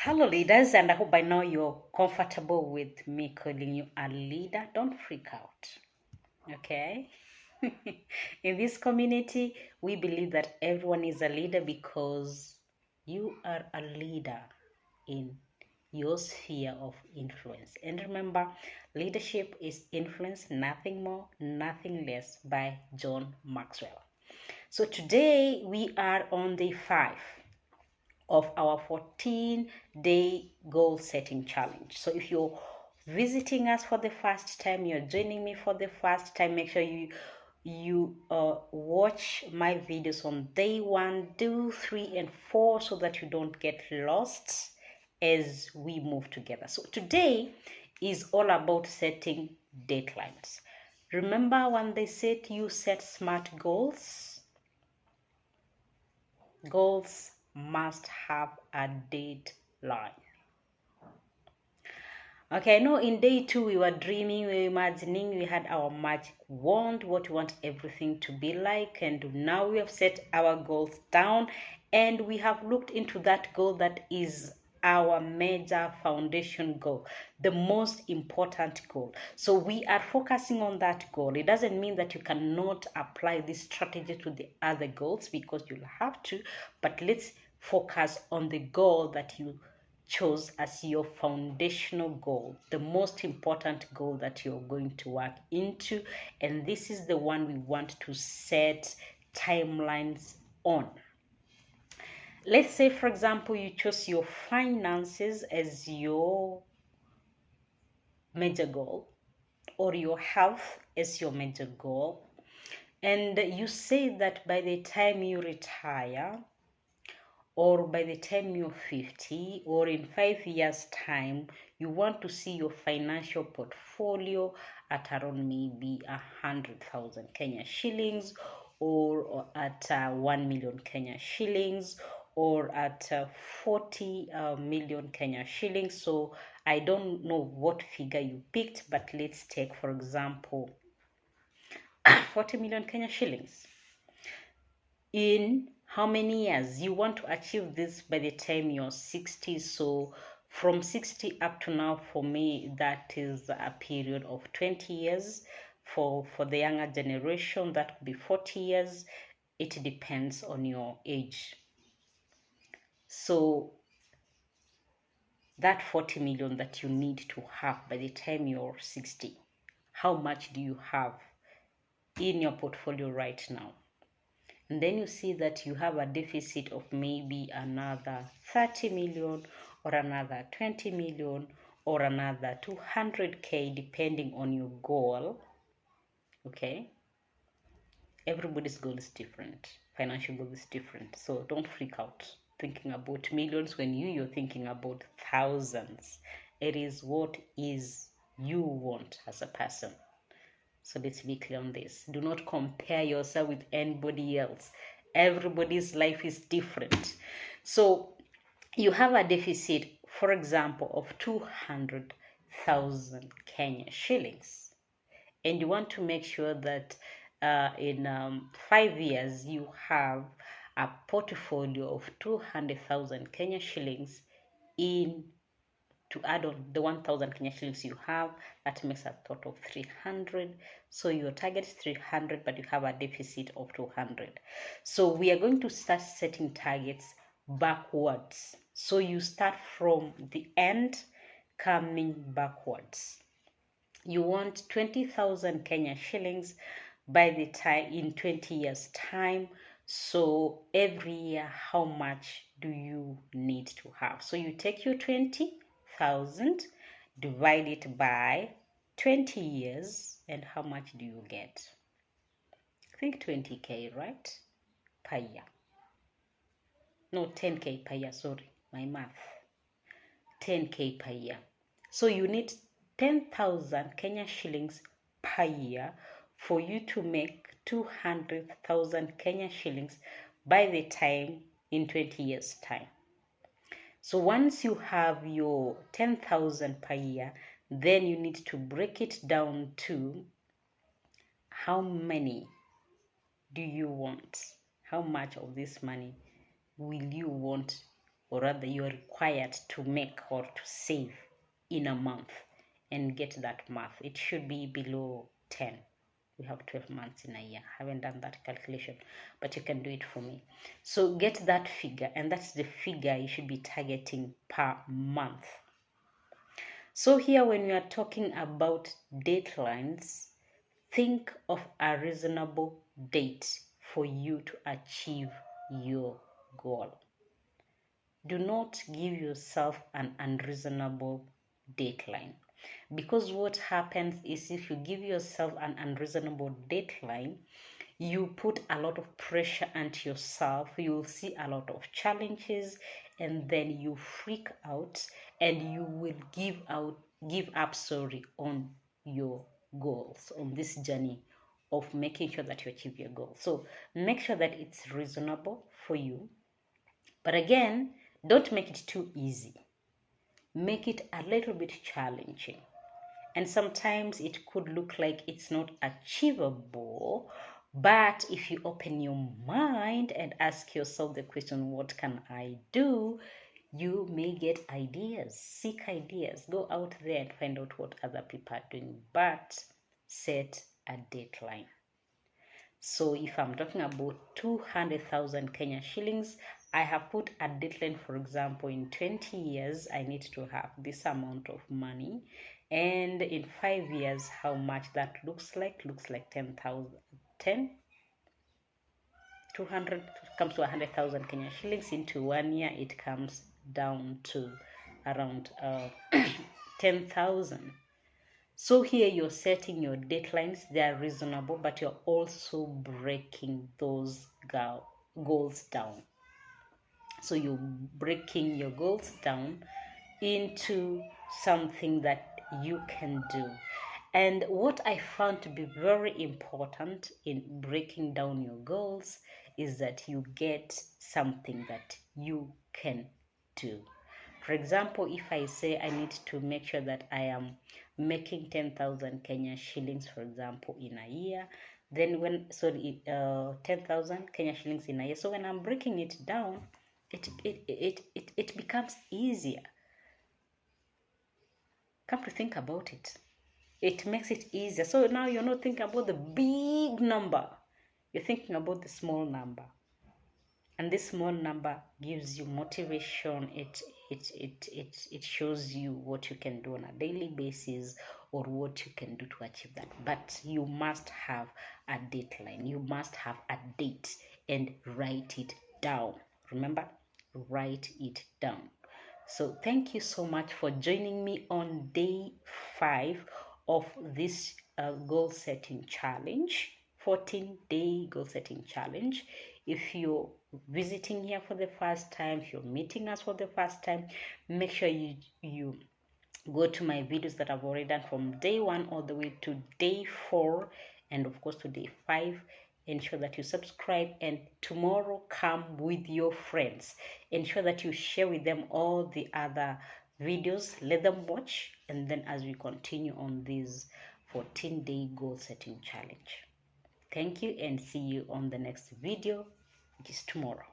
Hello, leaders, and I hope by now you're comfortable with me calling you a leader. Don't freak out, okay? In this community, we believe that everyone is a leader because you are a leader in your sphere of influence. And remember, leadership is influence, nothing more, nothing less, by John Maxwell. So today we are on day 5 of our 14-day goal setting challenge. So if you're visiting us for the first time, you're joining me for the first time, make sure you watch my videos on day 1, 2, 3, and 4 so that you don't get lost as we move together. So today is all about setting deadlines. Remember when they said you set smart goals? Goals must have a deadline. Okay, no, in day 2 we were dreaming, we were imagining, we had our magic wand, what we want everything to be like, and now we have set our goals down and we have looked into that goal that is our major foundation goal, the most important goal. So we are focusing on that goal. It doesn't mean that you cannot apply this strategy to the other goals, because you'll have to, but let's focus on the goal that you chose as your foundational goal, the most important goal that you're going to work into. And this is the one we want to set timelines on. Let's say, for example, you chose your finances as your major goal, or your health as your major goal, and you say that by the time you retire, or by the time you're 50, or in 5 years time, you want to see your financial portfolio at around maybe 100,000 Kenya shillings, or at 1 million Kenya shillings, or at 40 million Kenya shillings. So I don't know what figure you picked, but let's take, for example, 40 million Kenya shillings. In how many years you want to achieve this? By the time you're 60. So from 60 up to now, for me, that is a period of 20 years. For the younger generation, that could be 40 years. It depends on your age. So that 40 million that you need to have by the time you're 60, how much do you have in your portfolio right now? And then you see that you have a deficit of maybe another 30 million, or another 20 million, or another 200K, depending on your goal. Okay, everybody's goal is different, financial goal is different, so don't freak out thinking about millions when you're thinking about thousands. It is what is you want as a person. So let's be clear on this. Do not compare yourself with anybody else. Everybody's life is different. So you have a deficit, for example, of 200,000 Kenya shillings. And you want to make sure that in 5 years you have a portfolio of 200,000 Kenya shillings in to add on the 1,000 Kenya shillings you have. That makes a total of 300. So your target is 300, but you have a deficit of 200. So we are going to start setting targets backwards. So you start from the end, coming backwards. You want 20,000 Kenya shillings by the time in 20 years time. So every year, how much do you need to have? So you take your 20,000, divide it by 20 years, and how much do you get? I think 20K, right? Per year. No, 10K per year, sorry, my math. 10K per year. So you need 10,000 Kenya shillings per year for you to make 200,000 Kenya shillings by the time in 20 years time. So once you have your 10,000 per year, then you need to break it down to how many do you want? How much of this money will you want or rather you are required to make or to save in a month, and get that math. It should be below 10. We have 12 months in a year. I haven't done that calculation, but you can do it for me. So get that figure, and that's the figure you should be targeting per month. So here, when we are talking about deadlines, think of a reasonable date for you to achieve your goal. Do not give yourself an unreasonable deadline, because what happens is, if you give yourself an unreasonable deadline, you put a lot of pressure onto yourself, you will see a lot of challenges, and then you freak out and you will give up on your goals, on this journey of making sure that you achieve your goal. So make sure that it's reasonable for you, but again, don't make it too easy. Make it a little bit challenging. And sometimes it could look like it's not achievable, but if you open your mind and ask yourself the question, what can I do? You may get ideas. Seek ideas. Go out there and find out what other people are doing, but set a deadline. So if I'm talking about 200,000 Kenya shillings, I have put a deadline. For example, in 20 years, I need to have this amount of money. And in 5 years, how much that looks like 10,000, 200 comes to 100,000 Kenya shillings. Into 1 year, it comes down to around 10,000. So here you're setting your deadlines, they are reasonable, but you're also breaking those goals down. So you're breaking your goals down into something that you can do. And what I found to be very important in breaking down your goals is that you get something that you can do. For example, if I say I need to make sure that I am making 10,000 Kenya shillings, for example, in a year, then 10,000 Kenya shillings in a year. So when I'm breaking it down, it becomes easier. Come to think about it, it makes it easier. So now you're not thinking about the big number, you're thinking about the small number. And this small number gives you motivation. It shows you what you can do on a daily basis, or what you can do to achieve that. But you must have a deadline, you must have a date, and write it down. Remember, write it down. So thank you so much for joining me on day 5 of this goal setting challenge, 14-day goal setting challenge. If you're visiting here for the first time, if you're meeting us for the first time, make sure you go to my videos that I've already done from day 1 all the way to day 4, and of course to day 5. Ensure that you subscribe, and tomorrow come with your friends. Ensure that you share with them all the other videos, let them watch, and then as we continue on this 14-day goal setting challenge. Thank you, and see you on the next video, which is tomorrow.